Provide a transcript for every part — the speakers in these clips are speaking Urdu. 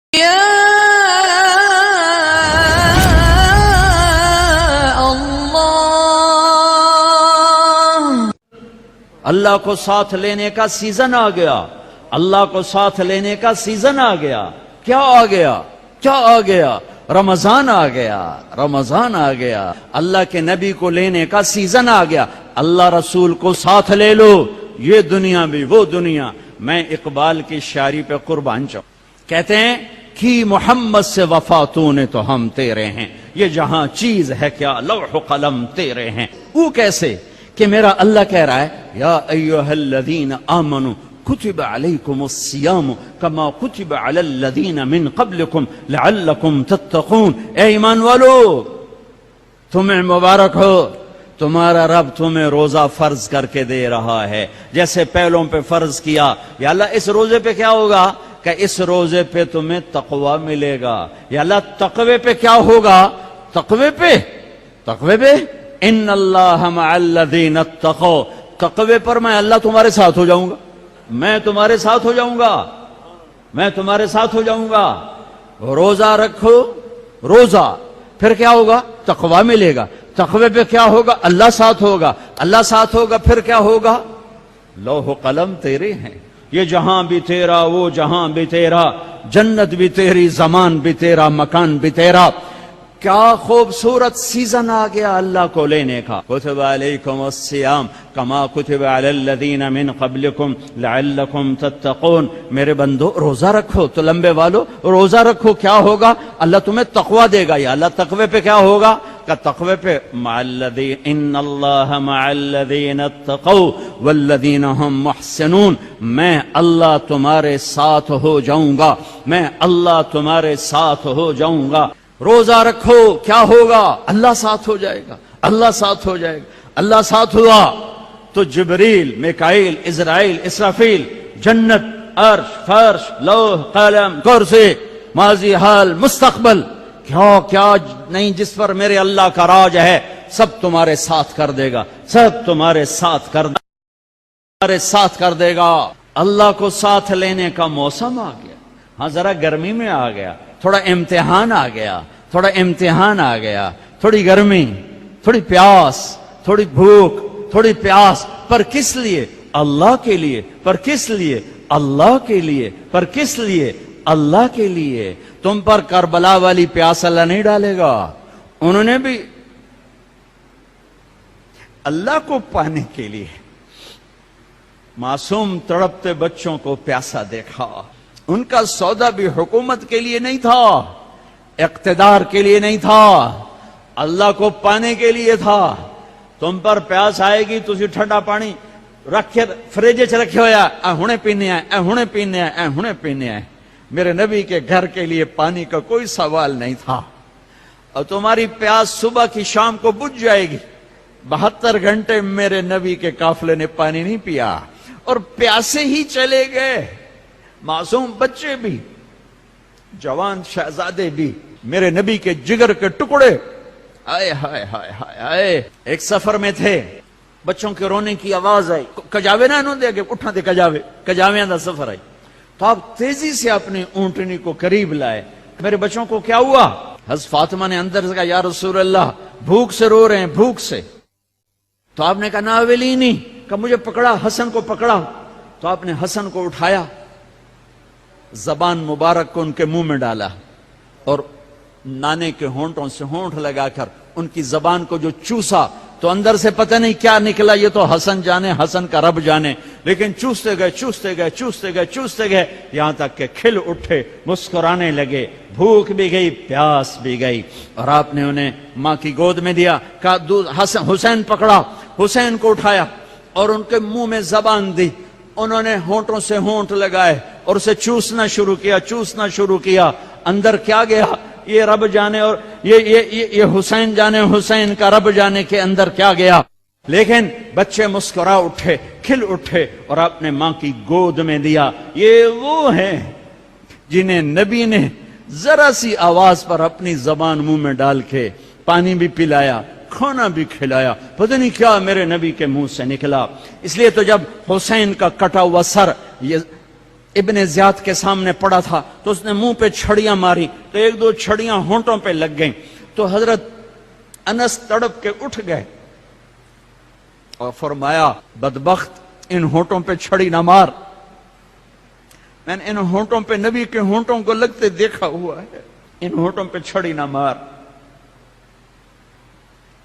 اللہ کو ساتھ لینے کا سیزن آ گیا، اللہ کو ساتھ لینے کا سیزن آ گیا۔ کیا آ گیا؟ کیا آ گیا؟ رمضان آ گیا، رمضان آ گیا، اللہ کے نبی کو لینے کا سیزن آ گیا۔ اللہ رسول کو ساتھ لے لو، یہ دنیا بھی وہ دنیا۔ میں اقبال کی شاعری پہ قربان جاؤں، کہتے ہیں کہ محمد سے وفا تو نے تو ہم تیرے ہیں، یہ جہاں چیز ہے کیا لوح و قلم تیرے ہیں۔ وہ کیسے کہ میرا اللہ کہہ رہا ہے یا ایھا الذین آمنوا کتب علیکم الصیام کما کتب علی الذین من قبلکم لعلکم تتقون۔ اے ایمان والو، تمہیں مبارک ہو، تمہارا رب تمہیں روزہ فرض کر کے دے رہا ہے جیسے پہلوں پہ فرض کیا۔ یا اللہ اس روزے پہ کیا ہوگا کہ اس روزے پہ تمہیں تقوی ملے گا۔ یا اللہ تقوی پہ کیا ہوگا؟ تقوی پہ ان اللہ مع الذین اتقوا، تقوی پر میں اللہ تمہارے ساتھ ہو جاؤں گا، میں تمہارے ساتھ ہو جاؤں گا، میں تمہارے ساتھ ہو جاؤں گا۔ روزہ رکھو، روزہ پھر کیا ہوگا؟ تقوی ملے گا۔ تقوی پہ کیا ہوگا؟ اللہ ساتھ ہوگا، اللہ ساتھ ہوگا پھر کیا ہوگا؟ لوح و قلم تیرے ہیں، یہ جہاں بھی تیرا، وہ جہاں بھی تیرا، جنت بھی تیری، زمان بھی تیرا، مکان بھی تیرا۔ کیا خوبصورت سیزن آ گیا اللہ کو لینے کا۔ کتب علیکم الصیام کما کتب علی الذین من قبلکم لعلکم تتقون۔ میرے بندو روزہ رکھو، تو لمبے والو روزہ رکھو، کیا ہوگا؟ اللہ تمہیں تقوی دے گا۔ یا اللہ تقوی پہ کیا ہوگا؟ کہ تقوی پہ مع الذین ان اللہ مع الذین اتقوا والذین هم محسنون، میں اللہ تمہارے ساتھ ہو جاؤں گا، میں اللہ تمہارے ساتھ ہو جاؤں گا۔ روزہ رکھو، کیا ہوگا؟ اللہ ساتھ ہو جائے گا، اللہ ساتھ ہو جائے گا۔ اللہ ساتھ ہوا تو جبریل، میکائیل، اسرائیل، اسرافیل، جنت، عرش، فرش، لوح، قلم، کرسی، ماضی، حال، مستقبل، کیا کیا نہیں جس پر میرے اللہ کا راج ہے، سب تمہارے ساتھ کر دے گا، سب تمہارے ساتھ کر دے گا۔ اللہ کو ساتھ لینے کا موسم آ گیا۔ ہاں ذرا گرمی میں آ گیا، تھوڑا امتحان آ گیا، تھوڑا امتحان آ گیا، تھوڑی گرمی، تھوڑی پیاس، تھوڑی بھوک، تھوڑی پیاس، پر کس لیے؟ اللہ کے لیے۔ پر کس لیے؟ اللہ کے لیے۔ پر کس لیے؟ اللہ کے لیے۔ تم پر کربلا والی پیاس اللہ نہیں ڈالے گا، انہوں نے بھی اللہ کو پانے کے لیے معصوم تڑپتے بچوں کو پیاسا دیکھا۔ ان کا سودا بھی حکومت کے لیے نہیں تھا، اقتدار کے لیے نہیں تھا، اللہ کو پانے کے لیے تھا۔ تم پر پیاس آئے گی، تسی ٹھنڈا پانی رکھ کے فریج چ رکھے ہویا، اے ہنے پینے آئے، اے ہنے پینے آئے، اے ہنے پینے آئے۔ میرے نبی کے گھر کے لیے پانی کا کوئی سوال نہیں تھا، اور تمہاری پیاس صبح کی شام کو بجھ جائے گی۔ 72 گھنٹے میرے نبی کے قافلے نے پانی نہیں پیا، اور پیاسے ہی چلے گئے۔ معصوم بچے بھی، جوان شہزادے بھی، میرے نبی کے جگر کے ٹکڑے، آئے ہائے ہائے ہائے ہائے۔ ایک سفر میں تھے، بچوں کے رونے کی آواز آئی، کجاوے نہ انہوں دے کہ اٹھا دے کجاویاں دا سفر آئی، تو آپ تیزی سے اپنی اونٹنی کو قریب لائے۔ میرے بچوں کو کیا ہوا؟ حضرت فاطمہ نے اندر سے کہا یا رسول اللہ بھوک سے رو رہے ہیں، بھوک سے۔ تو آپ نے کہا ناولینی، کہ مجھے پکڑا، حسن کو پکڑا۔ تو آپ نے حسن کو اٹھایا، زبان مبارک کو ان کے منہ میں ڈالا، اور نانے کے ہونٹوں سے ہونٹ لگا کر ان کی زبان کو جو چوسا، تو اندر سے پتہ نہیں کیا نکلا، یہ تو حسن جانے، حسن کا رب جانے، لیکن چوستے گئے یہاں تک کہ کھل اٹھے، مسکرانے لگے، بھوک بھی گئی، پیاس بھی گئی۔ اور آپ نے انہیں ماں کی گود میں دیا، کہا حسین پکڑا، حسین کو اٹھایا اور ان کے منہ میں زبان دی، انہوں نے ہونٹوں سے ہونٹ لگائے اور اسے چوسنا شروع کیا۔ اندر کیا گیا یہ رب جانے، اور یہ حسین جانے، حسین کا رب جانے کے اندر کیا گیا۔ لیکن بچے مسکرا اٹھے، کھل اٹھے، اور آپ نے ماں کی گود میں دیا۔ یہ وہ ہیں جنہیں نبی نے ذرا سی آواز پر اپنی زبان منہ میں ڈال کے پانی بھی پلایا، کھانا بھی کھلایا، پتہ نہیں کیا میرے نبی کے منہ سے نکلا۔ اس لیے تو جب حسین کا کٹا ہوا سر ابن زیاد کے سامنے پڑا تھا تو اس نے منہ پہ چھڑیاں ماری تو ایک دو چھڑیاں ہونٹوں پہ لگ گئیں تو حضرت انس تڑپ کے اٹھ گئے اور فرمایا بدبخت ان ہونٹوں پہ چھڑی نہ مار، میں نے ان ہونٹوں پہ نبی کے ہونٹوں کو لگتے دیکھا ہوا ہے، ان ہونٹوں پہ چھڑی نہ مار،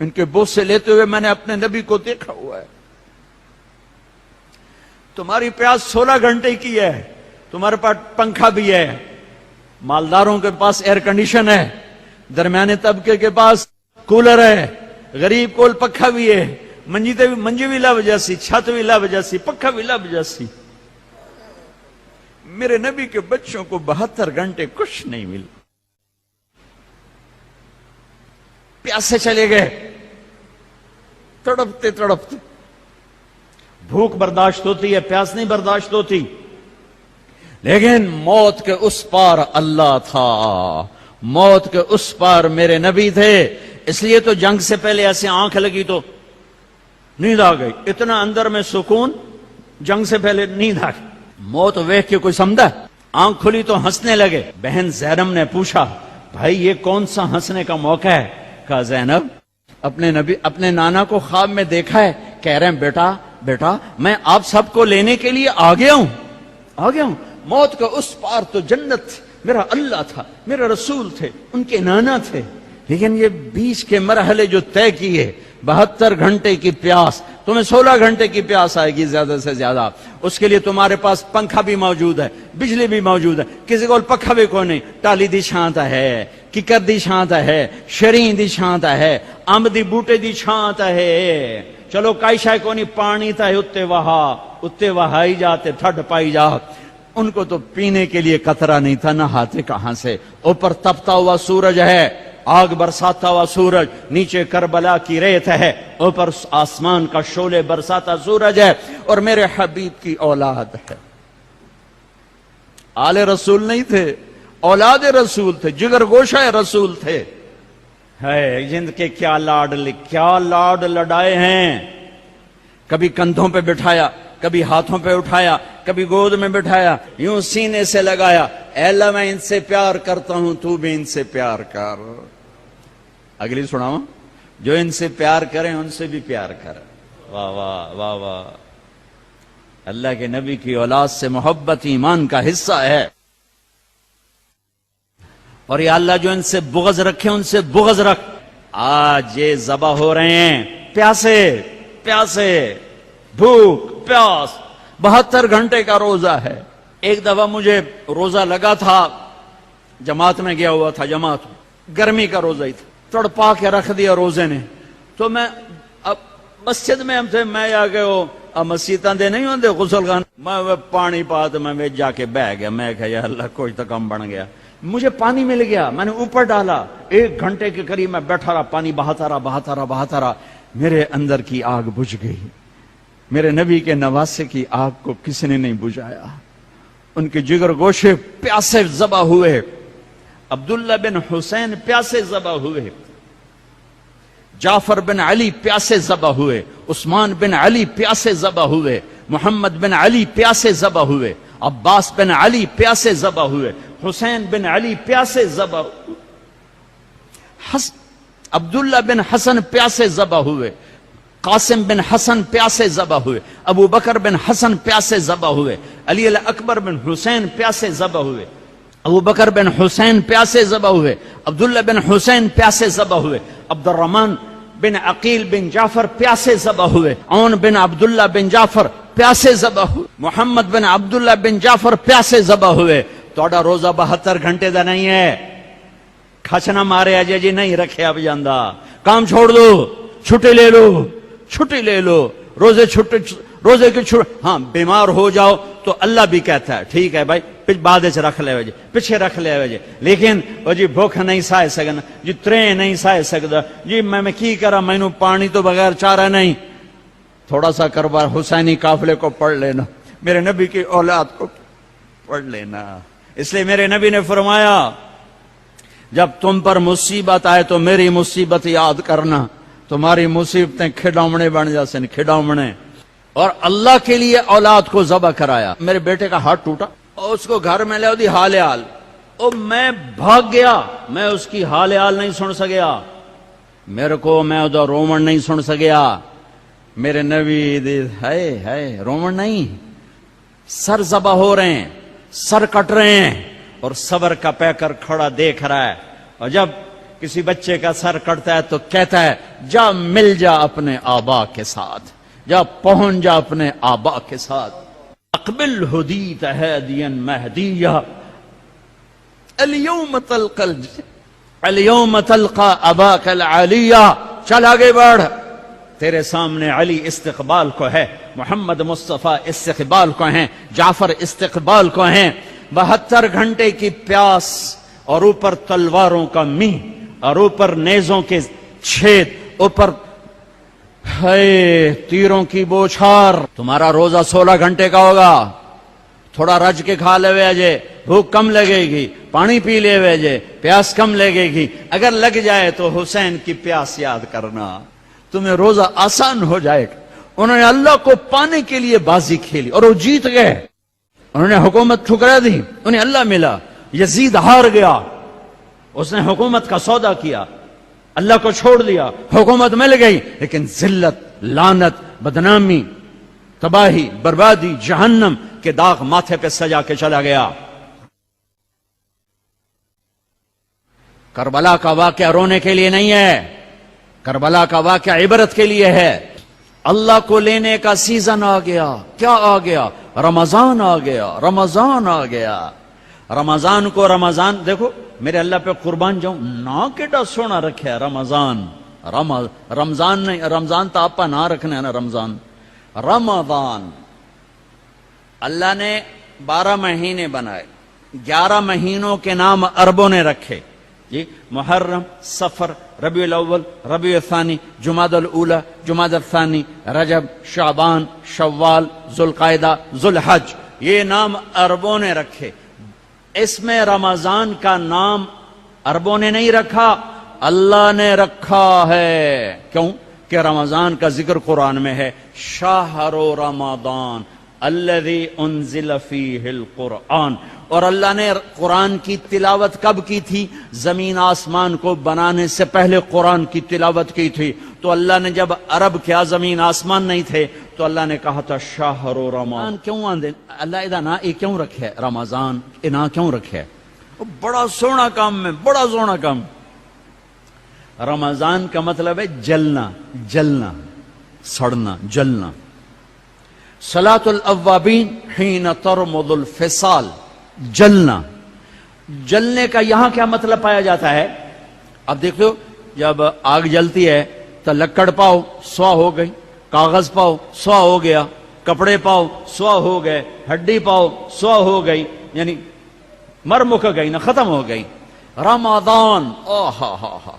ان کے بوسے لیتے ہوئے میں نے اپنے نبی کو دیکھا ہوا ہے۔ تمہاری پیاس 16 گھنٹے کی ہے، تمہارے پاس پنکھا بھی ہے، مالداروں کے پاس ایئر کنڈیشن ہے، درمیانے طبقے کے پاس کولر ہے، غریب کول پکھا بھی ہے، منجی بھی لب جیسی، چھت بھی لب جیسی، پکھا بھی لب جیسی۔ میرے نبی کے بچوں کو 72 گھنٹے کچھ نہیں ملا، پیاسے چلے گئے، تڑپتے تڑپتے۔ بھوک برداشت ہوتی ہے، پیاس نہیں برداشت ہوتی، لیکن موت کے اس پار اللہ تھا، موت کے اس پار میرے نبی تھے۔ اس لیے تو جنگ سے پہلے ایسے آنکھ لگی تو نیند آ گئی، اتنا اندر میں سکون، جنگ سے پہلے نیند آ گئی۔ موت ویکھ کے کوئی سمجھا؟ آنکھ کھلی تو ہنسنے لگے۔ بہن زینب نے پوچھا بھائی یہ کون سا ہنسنے کا موقع ہے؟ کہا زینب اپنے نانا کو خواب میں دیکھا ہے، کہہ رہے ہیں بیٹا میں آپ سب کو لینے کے لیے آ گیا ہوں۔ موت کا اس پار تو جنت تھی، میرا اللہ تھا، میرا رسول تھے، ان کے نانا تھے، لیکن یہ بیچ کے مرحلے جو طے کیے، 72 گھنٹے کی پیاس، تمہیں 16 گھنٹے کی پیاس آئے گی زیادہ سے زیادہ، اس کے لیے تمہارے پاس پنکھا بھی موجود ہے، بجلی بھی موجود ہے، کسی کو پکھا بھی کوئی نہیں، ٹالی دی چھانت ہے، ککر دی چھانت ہے، شرین دی چھانت ہے، امب دی بوٹے دی چھانت ہے، چلو کائی شاہ کو نہیں، پانی تھا اتے وہائی جاتے تھڈ پائی جا۔ ان کو تو پینے کے لیے قطرہ نہیں تھا، نہاتے کہاں سے؟ اوپر تپتا ہوا سورج ہے، آگ برساتا ہوا سورج، نیچے کربلا کی ریت ہے، اوپر آسمان کا شعلے برساتا سورج ہے، اور میرے حبیب کی اولاد ہے۔ آل رسول نہیں تھے، اولاد رسول تھے، جگر گوشہ رسول تھے۔ ہے جن کے کیا لاڈ لڑائے ہیں، کبھی کندھوں پہ بٹھایا، کبھی ہاتھوں پہ اٹھایا، کبھی گود میں بٹھایا، یوں سینے سے لگایا، اے اللہ میں ان سے پیار کرتا ہوں، تو بھی ان سے پیار کر۔ اگلی سناؤں، جو ان سے پیار کریں ان سے بھی پیار کر۔ واہ واہ واہ واہ، اللہ کے نبی کی اولاد سے محبت ایمان کا حصہ ہے۔ اور یا اللہ جو ان سے بغض رکھے ان سے بغض رکھ۔ آج یہ ذبح ہو رہے ہیں، پیاسے، بھوک پیاس، 72 گھنٹے کا روزہ ہے۔ ایک دفعہ مجھے روزہ لگا تھا، جماعت میں گیا ہوا تھا، جماعت گرمی کا روزہ ہی تھا، تڑپا کے رکھ دیا روزے نے۔ تو میں اب مسجد میں ہم تھے، میں آ گئے ہو مسیطاں دے نہیں ہوندے غسل خان، میں پانی پا تو میں جا کے بہ گیا، میں کہا یا اللہ کوئی تو کم بن گیا۔ مجھے پانی مل گیا، میں نے اوپر ڈالا، 1 گھنٹے کے قریب میں بیٹھا رہا، پانی بہاتا رہا، میرے اندر کی آگ بجھ گئی۔ میرے نبی کے نواسے کی آگ کو کسی نے نہیں بجھایا، ان کے جگر گوشے پیاسے ذبح ہوئے، عبداللہ بن حسین پیاسے ذبح ہوئے، جعفر بن علی پیاسے ذبح ہوئے، عثمان بن علی پیاسے ذبح ہوئے، محمد بن علی پیاسے ذبح ہوئے، عباس بن علی پیاسے ذبح ہوئے، حسین بن علی پیاسے ذبح ہوئے، عبداللہ بن حسن پیاسے ذبح ہوئے، قاسم بن حسن پیاسے ذبح ہوئے، ابو بکر بن حسن پیاسے ذبح ہوئے، علی اکبر بن حسین پیاسے ذبح ہوئے، ابو بکر بن حسین پیاسے ذبح ہوئے، عبداللہ بن حسین پیاسے ذبح ہوئے، عبد الرحمن بن عقیل بن جعفر پیاسے ذبح ہوئے، عون بن عبداللہ بن جعفر پیاسے ذبح ہوئے، محمد بن عبداللہ بن جعفر پیاسے ذبح ہوئے۔ توڑا روزہ 72 گھنٹے دا نہیں ہے، کھچنا مارے اجے جی نہیں رکھے اب جاندہ، کام چھوڑ دو، چھٹی لے لو، روزے کی چھٹی، ہاں بیمار ہو جاؤ تو اللہ بھی کہتا ہے ٹھیک ہے بھائی بعد رکھ لے وجہ، پیچھے رکھ لے وجہ، لیکن وہ جی بھوک نہیں سائے سکنا، جی ترے نہیں سائے سکتا، جی میں کی کرا، میں پانی تو بغیر چارہ نہیں، تھوڑا سا کربار حسینی قافلے کو پڑھ لینا، میرے نبی کی اولاد کو پڑھ لینا۔ اس لیے میرے نبی نے فرمایا جب تم پر مصیبت آئے تو میری مصیبت یاد کرنا، تمہاری مصیبتیں کھڈاونے بن جاسن، کھڈاونے۔ اور اللہ کے لیے اولاد کو ذبح کرایا۔ میرے بیٹے کا ہاتھ ٹوٹا اور اس کو گھر میں لے دی حال حال، او میں بھاگ گیا، میں اس کی حال حال نہیں سن سکیا، میرے کو میں ادھر رومن نہیں سن سکیا، میرے نبی ہے رومن نہیں، سر ذبح ہو رہے ہیں، سر کٹ رہے ہیں، اور صبر کا پیکر کھڑا دیکھ رہا ہے، اور جب کسی بچے کا سر کٹتا ہے تو کہتا ہے جا مل جا اپنے آبا کے ساتھ، جا پہنچ جا اپنے آبا کے ساتھ۔ اقبل ہدیت ہادیا مہدیا اليوم تلقى اباك العلیہ، چل آگے بڑھ، تیرے سامنے علی استقبال کو ہے، محمد مصطفیٰ استقبال کو ہیں، جعفر استقبال کو ہیں، 72 گھنٹے کی پیاس اور اوپر تلواروں کا میہ اور اوپر نیزوں کے چھید، اوپر تیروں کی بوچھار۔ تمہارا روزہ 16 گھنٹے کا ہوگا، تھوڑا رج کے کھا لے وے، بھوک کم لگے گی، پانی پی لے وے، پیاس کم لگے گی، اگر لگ جائے تو حسین کی پیاس یاد کرنا، تمہیں روزہ آسان ہو جائے گا۔ انہوں نے اللہ کو پانے کے لیے بازی کھیلی اور وہ جیت گئے، انہوں نے حکومت ٹھکرا دی، انہیں اللہ ملا۔ یزید ہار گیا، اس نے حکومت کا سودا کیا، اللہ کو چھوڑ دیا، حکومت مل گئی، لیکن ذلت، لعنت، بدنامی، تباہی، بربادی، جہنم کے داغ ماتھے پہ سجا کے چلا گیا۔ کربلا کا واقعہ رونے کے لیے نہیں ہے، کربلا کا واقعہ عبرت کے لیے ہے۔ اللہ کو لینے کا سیزن آ گیا، کیا آ گیا؟ رمضان آ گیا، رمضان آ گیا۔ رمضان کو رمضان، دیکھو میرے اللہ پہ قربان جاؤں، نا کیڈا سونا رکھے رمضان، رمضان نہیں، رمضان تو آپ نہ رکھنا ہے نا، رمضان، رمضان۔ اللہ نے 12 مہینے بنائے، 11 مہینوں کے نام عربوں نے رکھے، جی، محرم، صفر، ربیع الاول، ربیع الثانی، جمادی الاولی، جمادی الثانی، رجب، شعبان، شوال، ذوالقعدہ، ذوالحج، یہ نام عربوں نے رکھے۔ اس میں رمضان کا نام عربوں نے نہیں رکھا، اللہ نے رکھا ہے۔ کیوں؟ کہ رمضان کا ذکر قرآن میں ہے، شہر رمضان الذی انزل فیہ القرآن، اور اللہ نے قرآن کی تلاوت کب کی تھی؟ زمین آسمان کو بنانے سے پہلے قرآن کی تلاوت کی تھی۔ تو اللہ نے جب عرب کیا، زمین آسمان نہیں تھے، تو اللہ نے کہا تھا شہر رمضان۔ کیوں آندے اللہ ادا نا یہ کیوں رکھے رمضان، نا کیوں رکھے؟ بڑا سونا کام ہے، بڑا سونا کام۔ رمضان کا مطلب ہے جلنا، جلنا، سڑنا، جلنا۔ صلاۃ الاوابین حین ترمض الفصال، جلنا۔ جلنے کا یہاں کیا مطلب پایا جاتا ہے؟ اب دیکھ لو، جب آگ جلتی ہے تو لکڑ پاؤ، سوا ہو گئی، کاغذ پاؤ، سوا ہو گیا، کپڑے پاؤ، سوا ہو گئے، ہڈی پاؤ، سوا ہو گئی، یعنی مر مک گئی نا، ختم ہو گئی۔ رمضان، ہا ہا ہا،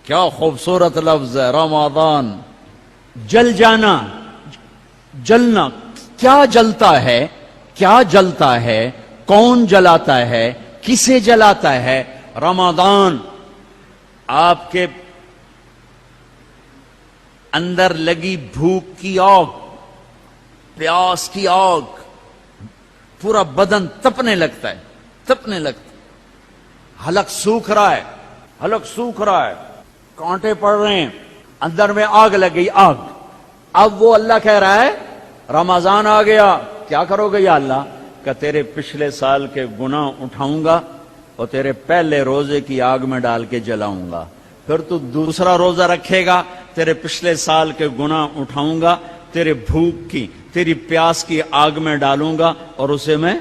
کیا خوبصورت لفظ ہے رمضان۔ جل جانا، جلنا۔ کیا جلتا ہے؟ کیا جلتا ہے؟ کون جلاتا ہے؟ کسے جلاتا ہے؟ رمضان۔ آپ کے اندر لگی بھوک کی آگ، پیاس کی آگ، پورا بدن تپنے لگتا ہے، تپنے لگتا ہے، حلق سوکھ رہا ہے، حلق سوکھ رہا ہے، کانٹے پڑ رہے ہیں، اندر میں آگ لگ گئی، آگ۔ اب وہ اللہ کہہ رہا ہے رمضان آ گیا، کیا کرو گے یا اللہ؟ کہ تیرے پچھلے سال کے گناہ اٹھاؤں گا اور تیرے پہلے روزے کی آگ میں ڈال کے جلاؤں گا، پھر تو دوسرا روزہ رکھے گا، تیرے پچھلے سال کے گناہ اٹھاؤں گا، تیرے بھوک کی، تیری پیاس کی آگ میں ڈالوں گا اور اسے میں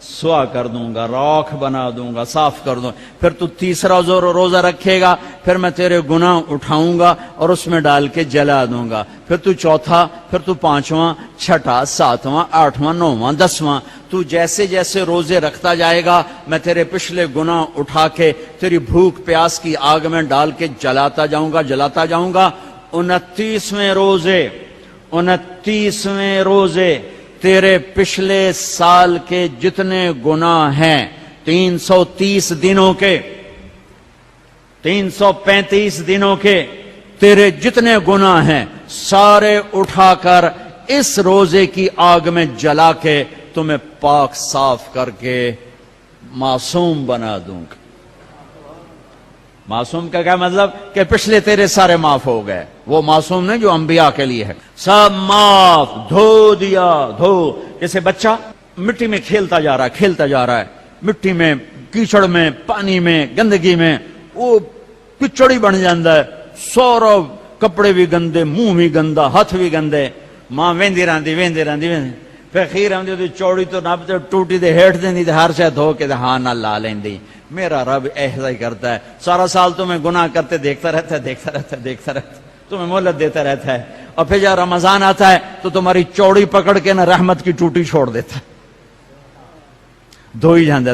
سوا کر دوں گا، راکھ بنا دوں گا، صاف کر دوں گا، پھر تو تیسرا روزہ رکھے گا، پھر میں تیرے گناہ اٹھاؤں گا اور اس میں ڈال کے جلا دوں گا، پھر تو چوتھا، پھر تو پانچواں، چھٹا، ساتواں، آٹھواں، نواں، 10واں، تو جیسے جیسے روزے رکھتا جائے گا میں تیرے پچھلے گناہ اٹھا کے تیری بھوک پیاس کی آگ میں ڈال کے جلاتا جاؤں گا، جلاتا جاؤں گا۔ 29ویں روزے، 29ویں روزے تیرے پچھلے سال کے جتنے گناہ ہیں، 330 دنوں کے، 335 دنوں کے تیرے جتنے گناہ ہیں، سارے اٹھا کر اس روزے کی آگ میں جلا کے تمہیں پاک صاف کر کے معصوم بنا دوں گا۔ معصوم کا کیا مطلب؟ کہ پچھلے تیرے سارے معاف ہو گئے، وہ معصوم نہیں جو انبیاء کے لیے ہے، سب معاف، دھو دیا، دھو۔ جیسے بچہ مٹی میں کھیلتا جا رہا ہے، مٹی میں، کیچڑ میں، پانی میں، گندگی میں، وہ کچڑی بن جاتا ہے، سارا کپڑے بھی گندے، منہ بھی گندا، ہاتھ بھی گندے۔ ماں ویندی رہندی پھر خیر آندی تے چوڑی تو نب تے ٹوٹی دے ہیٹھ دیندی تے ہر شے دھو کے تے ہاں نہ لا لیندی۔ میرا رب ایسا ہی کرتا ہے، سارا سال تمہیں گناہ کرتے دیکھتا رہتا ہے، تمہیں مہلت دیتا رہتا ہے، اور پھر جب رمضان آتا ہے تو تمہاری چوڑی پکڑ کے نہ رحمت کی ٹوٹی چھوڑ دیتا ہے، دھوئی جاندہ۔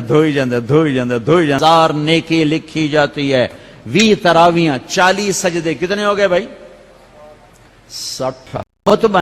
ہزار نیکی لکھی جاتی ہے، 20 تراویاں، 40 سجدے، کتنے ہو گئے بھائی؟ 60۔